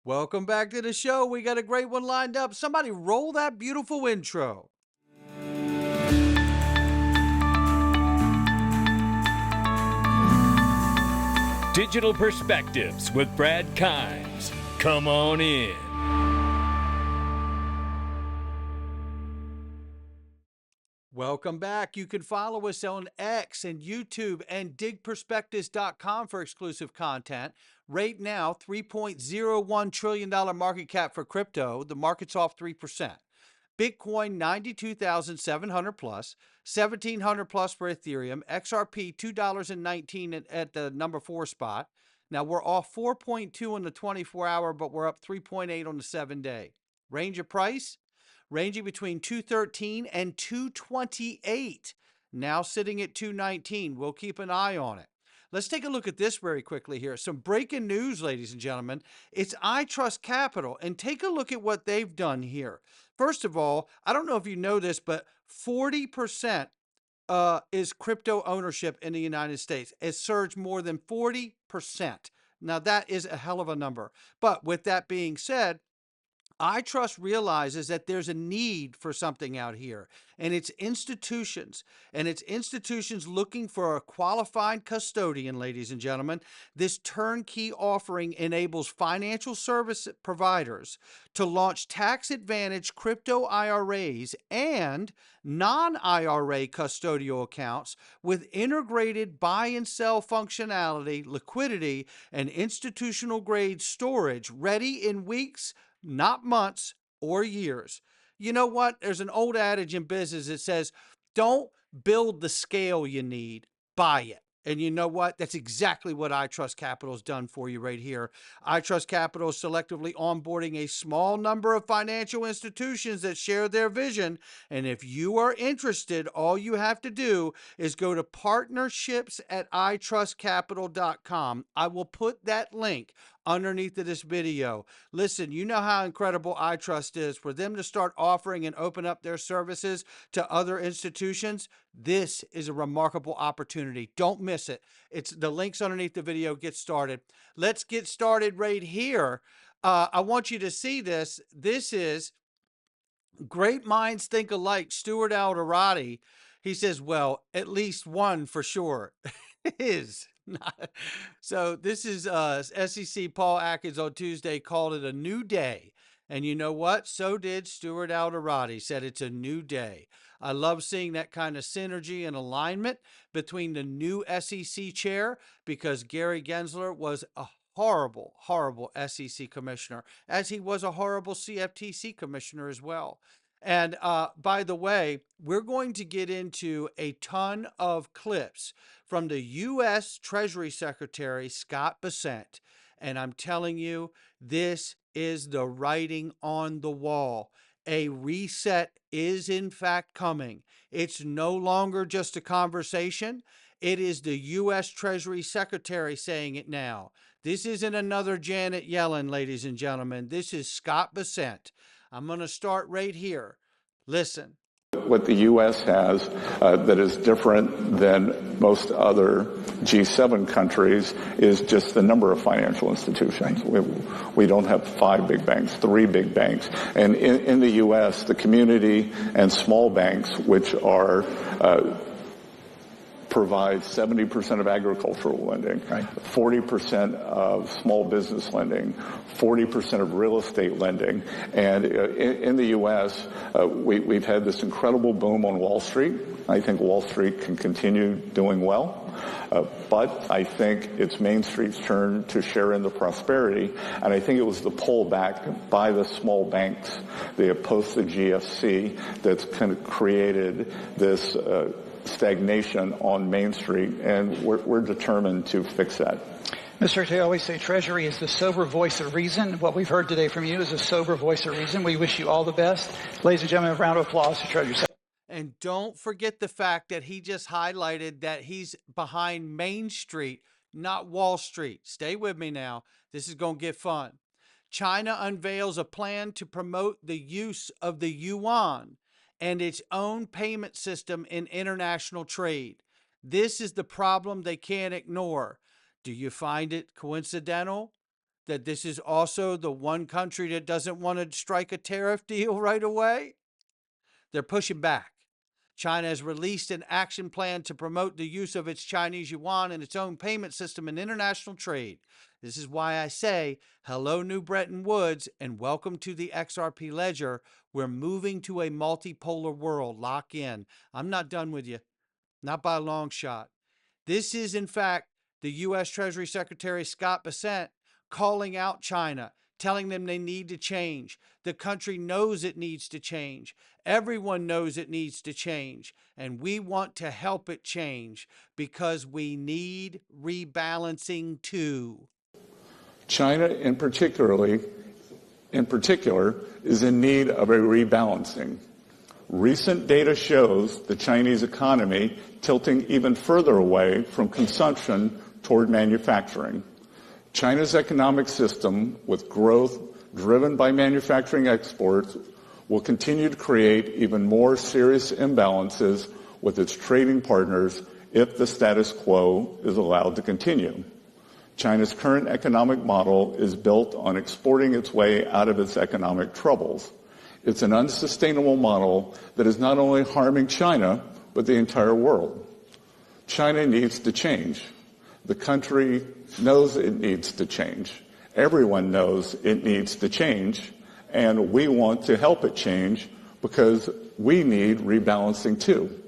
Welcome back to the show. We got a great one lined up. Somebody roll that beautiful intro. Digital Perspectives with Brad Kimes. Come on in. Welcome back. You can follow us on X and YouTube and digperspectives.com for exclusive content. Right now, $3.01 trillion market cap for crypto. The market's off 3%. Bitcoin 92,700 plus, 1,700 plus for Ethereum, XRP $2.19 at the number 4 spot. Now we're off 4.2 on the 24-hour, but we're up 3.8 on the 7-day. Range of price ranging between 213 and 228. Now sitting at 219. We'll keep an eye on it. Let's take a look at this very quickly here. Some breaking news, ladies and gentlemen. It's iTrustCapital, and take a look at what they've done here. First of all, I don't know if you know this, but 40% is crypto ownership in the United States. It surged more than 40%. Now, that is a hell of a number. But with that being said, iTrust realizes that there's a need for something out here, and it's institutions, looking for a qualified custodian, ladies and gentlemen. This turnkey offering enables financial service providers to launch tax-advantaged crypto IRAs and non-IRA custodial accounts with integrated buy and sell functionality, liquidity, and institutional-grade storage ready in weeks, not months or years. You know what? There's an old adage in business that says, don't build the scale you need, buy it. And you know what? That's exactly what iTrustCapital has done for you right here. iTrustCapital is selectively onboarding a small number of financial institutions that share their vision. And if you are interested, all you have to do is go to partnerships at itrustcapital.com. I will put that link underneath of this video. Listen, you know how incredible iTrust is. For them to start offering and open up their services to other institutions, this is a remarkable opportunity. Don't miss it. It's the links underneath the video. Get started. Let's get started right here. I want you to see this. This is Great Minds Think Alike. Stuart Alderati. He says, well, at least one for sure. It is. So this is SEC Paul Atkins on Tuesday called it a new day. And you know what? So did Stuart Alderati, said it's a new day. I love seeing that kind of synergy and alignment between the new SEC chair, because Gary Gensler was a horrible, horrible SEC commissioner, as he was a horrible CFTC commissioner as well. And by the way, we're going to get into a ton of clips from the U.S. Treasury Secretary, Scott Bessent. And I'm telling you, this is the writing on the wall. A reset is in fact coming. It's no longer just a conversation. It is the U.S. Treasury Secretary saying it now. This isn't another Janet Yellen, ladies and gentlemen. This is Scott Bessent. I'm going to start right here. Listen. What the U.S. has that is different than most other G7 countries is just the number of financial institutions. We don't have 5 big banks, 3 big banks. And in the U.S., the community and small banks, which are provide 70% of agricultural lending, 40% of small business lending, 40% of real estate lending. And in the U.S., we've had this incredible boom on Wall Street. I think Wall Street can continue doing well. But I think it's Main Street's turn to share in the prosperity. And I think it was the pullback by the small banks, the post the GFC, that's kind of created this stagnation on Main Street, and we're determined to fix that. Mr. Secretary, I always say Treasury is the sober voice of reason. What we've heard today from you is a sober voice of reason. We wish you all the best. Ladies and gentlemen, a round of applause to Treasury Secretary. And don't forget the fact that he just highlighted that he's behind Main Street, not Wall Street. Stay with me now. This is going to get fun. China unveils a plan to promote the use of the yuan and its own payment system in international trade. This is the problem they can't ignore. Do you find it coincidental? that this is also the one country that doesn't want to strike a tariff deal right away? They're pushing back. China has released an action plan to promote the use of its Chinese yuan in its own payment system in international trade. This is why I say, hello, New Bretton Woods, and welcome to the XRP ledger. We're moving to a multipolar world. Lock in. I'm not done with you, not by a long shot. This is, in fact, the U.S. Treasury Secretary Scott Bessent calling out China, telling them they need to change. The country knows it needs to change. Everyone knows it needs to change. And we want to help it change because we need rebalancing too. China in particular is in need of a rebalancing. Recent data shows the Chinese economy tilting even further away from consumption toward manufacturing. China's economic system, with growth driven by manufacturing exports, will continue to create even more serious imbalances with its trading partners if the status quo is allowed to continue. China's current economic model is built on exporting its way out of its economic troubles. It's an unsustainable model that is not only harming China, but the entire world. China needs to change. The country knows it needs to change. Everyone knows it needs to change, and we want to help it change because we need rebalancing too.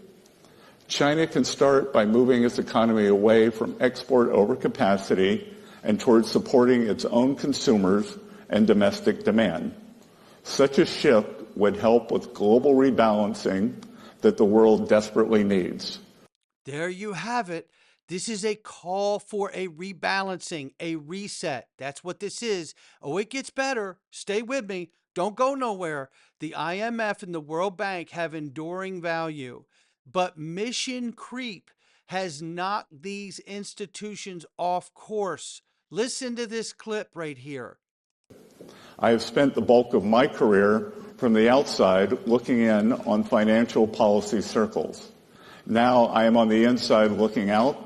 China can start by moving its economy away from export overcapacity and towards supporting its own consumers and domestic demand. Such a shift would help with global rebalancing that the world desperately needs. There you have it. This is a call for a rebalancing, a reset. That's what this is. Oh, it gets better. Stay with me. Don't go nowhere. The IMF and the World Bank have enduring value, but mission creep has knocked these institutions off course. Listen to this clip right here. I have spent the bulk of my career from the outside looking in on financial policy circles. Now I am on the inside looking out.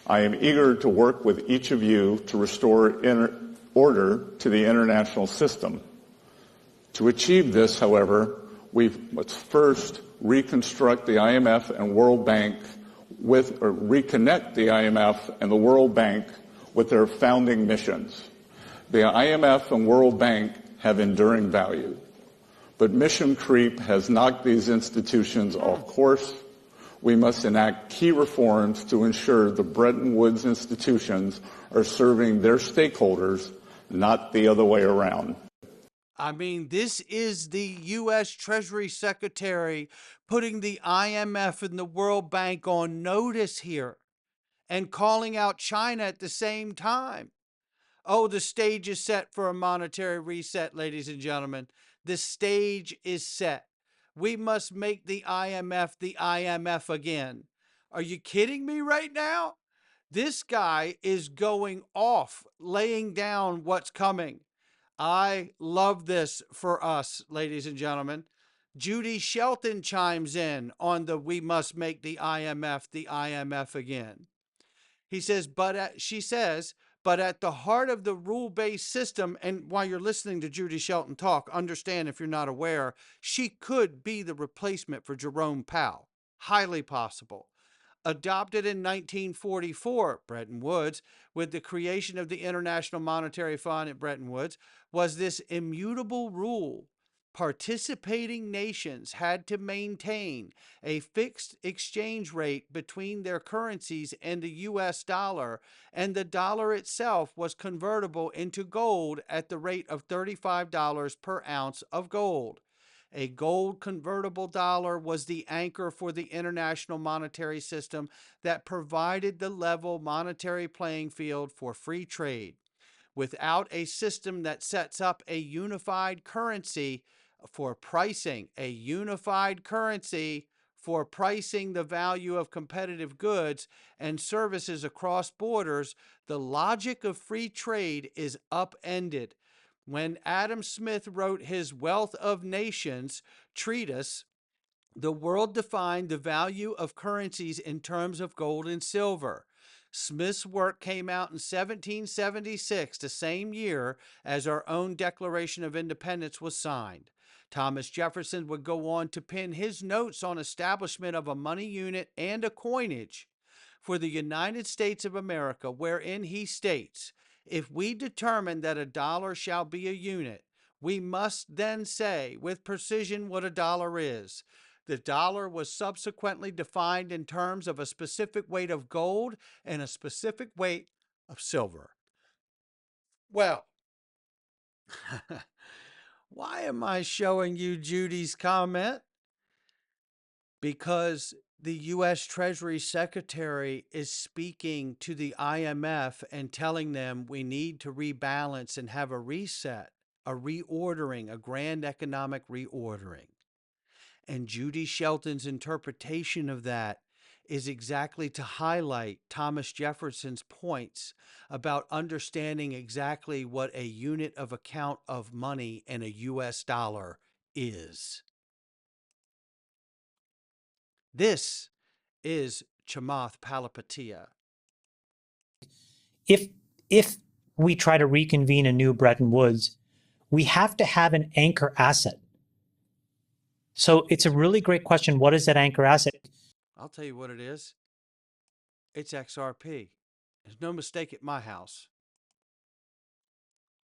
I am eager to work with each of you to restore order to the international system. To achieve this, however, we must first reconstruct the IMF and World Bank reconnect the IMF and the World Bank with their founding missions. The IMF and World Bank have enduring value, but mission creep has knocked these institutions off course. We must enact key reforms to ensure the Bretton Woods institutions are serving their stakeholders, not the other way around. I mean, this is the U.S. Treasury Secretary putting the IMF and the World Bank on notice here and calling out China at the same time. Oh, the stage is set for a monetary reset, ladies and gentlemen. The stage is set. We must make the IMF again. Are you kidding me right now? This guy is going off, laying down what's coming. I love this for us, ladies and gentlemen. Judy Shelton chimes in on the we must make the IMF again. He says, she says, but at the heart of the rule-based system, and while you're listening to Judy Shelton talk, understand if you're not aware, she could be the replacement for Jerome Powell. Highly possible. Adopted in 1944, Bretton Woods, with the creation of the International Monetary Fund at Bretton Woods, was this immutable rule. Participating nations had to maintain a fixed exchange rate between their currencies and the US dollar, and the dollar itself was convertible into gold at the rate of $35 per ounce of gold. A gold convertible dollar was the anchor for the international monetary system that provided the level monetary playing field for free trade. Without a system that sets up a unified currency for pricing, the value of competitive goods and services across borders, the logic of free trade is upended. When Adam Smith wrote his Wealth of Nations treatise, the world defined the value of currencies in terms of gold and silver. Smith's work came out in 1776, the same year as our own Declaration of Independence was signed. Thomas Jefferson would go on to pen his notes on establishment of a money unit and a coinage for the United States of America, wherein he states, if we determine that a dollar shall be a unit, we must then say with precision what a dollar is. The dollar was subsequently defined in terms of a specific weight of gold and a specific weight of silver. Well, why am I showing you Judy's comment? Because the U.S. Treasury Secretary is speaking to the IMF and telling them we need to rebalance and have a reset, a reordering, a grand economic reordering. And Judy Shelton's interpretation of that is exactly to highlight Thomas Jefferson's points about understanding exactly what a unit of account of money and a US dollar is. This is Chamath Palihapitiya. If we try to reconvene a new Bretton Woods, we have to have an anchor asset. So it's a really great question. What is that anchor asset? I'll tell you what it is. It's XRP. There's no mistake at my house.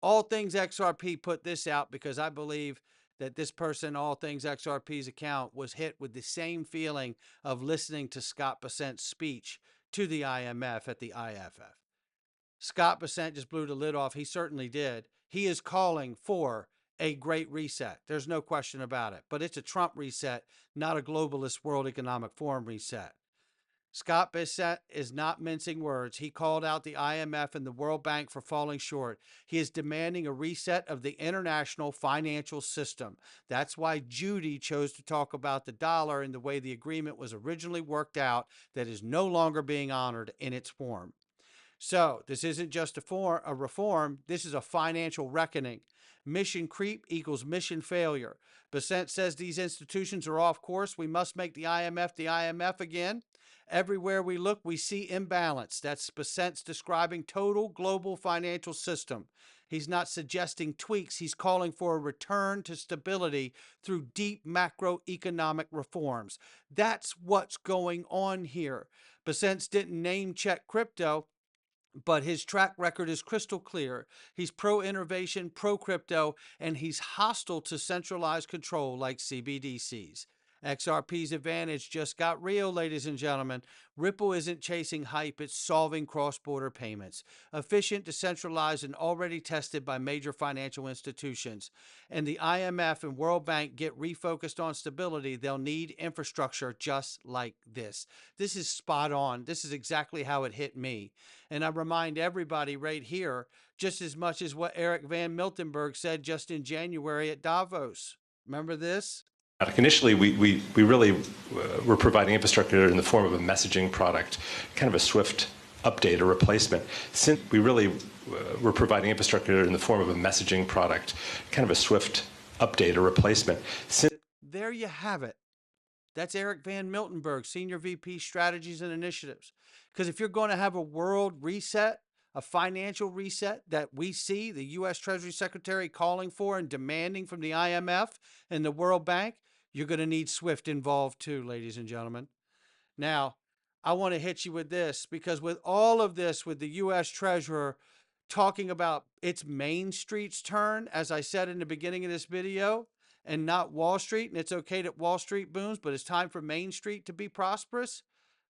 All Things XRP put this out because I believe that this person, All Things XRP's account, was hit with the same feeling of listening to Scott Bessent's speech to the IMF at the IFF. Scott Bessent just blew the lid off. He certainly did. He is calling for a great reset. There's no question about it. But it's a Trump reset, not a globalist World Economic Forum reset. Scott Bessent is not mincing words. He called out the IMF and the World Bank for falling short. He is demanding a reset of the international financial system. That's why Judy chose to talk about the dollar and the way the agreement was originally worked out that is no longer being honored in its form. So this isn't just a reform. This is a financial reckoning. Mission creep equals mission failure. Bessent says these institutions are off course. We must make the IMF again. Everywhere we look, we see imbalance. That's Bessent's describing total global financial system. He's not suggesting tweaks. He's calling for a return to stability through deep macroeconomic reforms. That's what's going on here. Bessent didn't name check crypto, but his track record is crystal clear. He's pro-innovation, pro-crypto, and he's hostile to centralized control like CBDCs. XRP's advantage just got real, ladies and gentlemen. Ripple isn't chasing hype, it's solving cross-border payments. Efficient, decentralized, and already tested by major financial institutions. And the IMF and World Bank get refocused on stability, they'll need infrastructure just like this. This is spot on. This is exactly how it hit me. And I remind everybody right here, just as much as what Eric Van Miltenberg said just in January at Davos. Remember this? Initially, we really were providing infrastructure in the form of a messaging product, kind of a swift update or replacement. Since we really were providing infrastructure in the form of a messaging product, kind of a swift update or replacement. There you have it. That's Eric Van Miltenberg, Senior VP Strategies and Initiatives. Because if you're going to have a world reset, a financial reset that we see the U.S. Treasury Secretary calling for and demanding from the IMF and the World Bank, you're going to need SWIFT involved too, ladies and gentlemen. Now, I want to hit you with this because with all of this, with the U.S. Treasurer talking about it's Main Street's turn, as I said in the beginning of this video, and not Wall Street, and it's okay that Wall Street booms, but it's time for Main Street to be prosperous?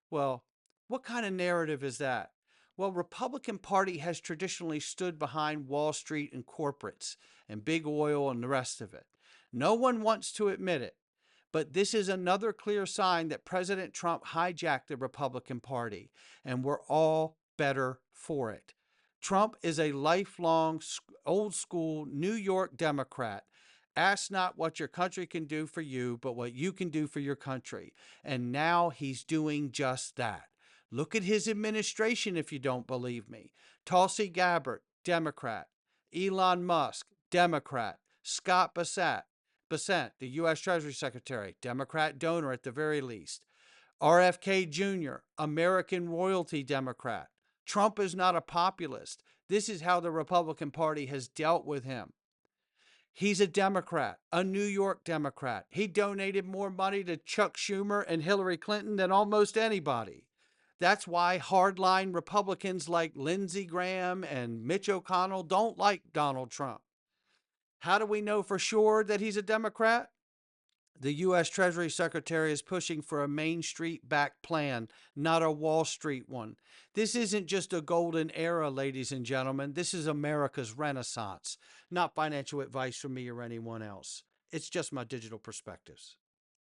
Well, what kind of narrative is that? Well, Republican Party has traditionally stood behind Wall Street and corporates and big oil and the rest of it. No one wants to admit it, but this is another clear sign that President Trump hijacked the Republican Party, and we're all better for it. Trump is a lifelong, old school New York Democrat. Ask not what your country can do for you, but what you can do for your country. And now he's doing just that. Look at his administration if you don't believe me. Tulsi Gabbard, Democrat. Elon Musk, Democrat. Scott Bessent, the U.S. Treasury Secretary, Democrat donor at the very least. RFK Jr., American royalty Democrat. Trump is not a populist. This is how the Republican Party has dealt with him. He's a Democrat, a New York Democrat. He donated more money to Chuck Schumer and Hillary Clinton than almost anybody. That's why hardline Republicans like Lindsey Graham and Mitch McConnell don't like Donald Trump. How do we know for sure that he's a Democrat? The U.S. Treasury Secretary is pushing for a Main Street-backed plan, not a Wall Street one. This isn't just a golden era, ladies and gentlemen. This is America's Renaissance, not financial advice from me or anyone else. It's just my digital perspectives.